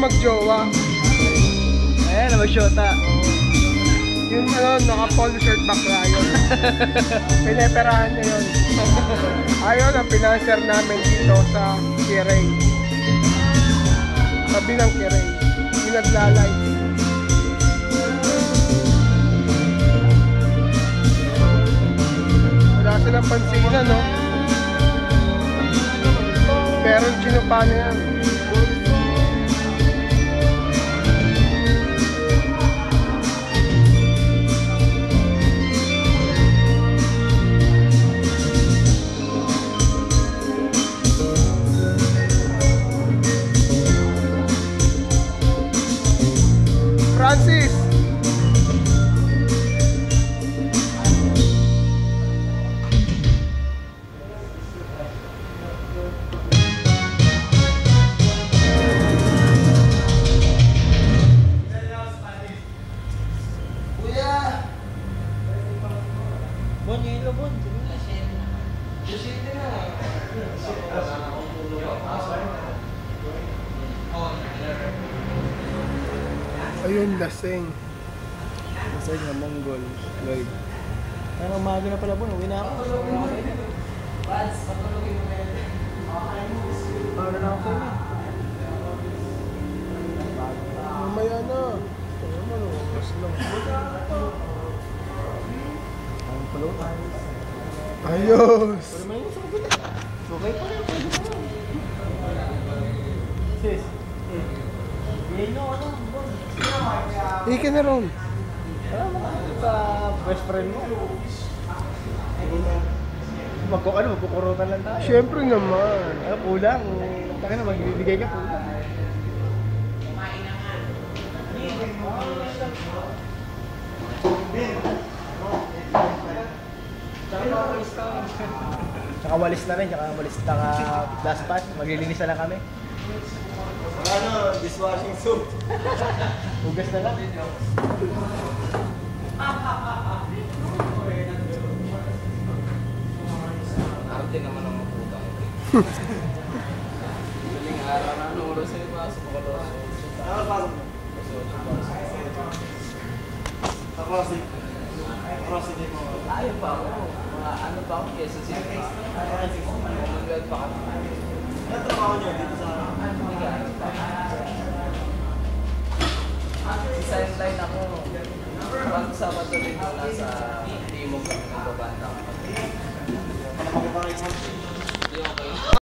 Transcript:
magjowa. Ayan, mag-shota. Yung naka-polo shirt back Ryan. Pineperahan niya yun. Ayun ang pinanser namin dito sa Kiray. Sabi ng Kiray. Yung naglalay. Wala silang pansinan, no? Pero ginupa na yan. Francis! Bon, yelo, Bon. Ayun, lasing. Masay nga Mongol, Lloyd. Parang umaga na pala, Bon. Uwi na ako. Para na ako na. Mamaya na. Ano, oras lang. Ang pulutan. Ayos! Pero may gusto ko pala. Okay pa rin. Sis. Yelo, ano? Bon. Ika na ron. Wala naman sa best friend mo. Magkukurutan lang tayo. Siyempre naman. Kulang. Taka na, magbibigay ka kulang. Tsaka walis na rin, tsaka last part, maglilinis na lang kami. Ano, dishwashing soap. Hugas na lang. Arte naman ang maputang. Galing araw na ano, oras ay pasok ko doon. Ano pasok mo? Crossing mo. Ayaw pa ako. Ano pa ako, Quezon City pa. Manggal pa kami. Ano trabaho niyo dito sa sideline ako. Pag Sabado rin nasa Timog kami ng babanda.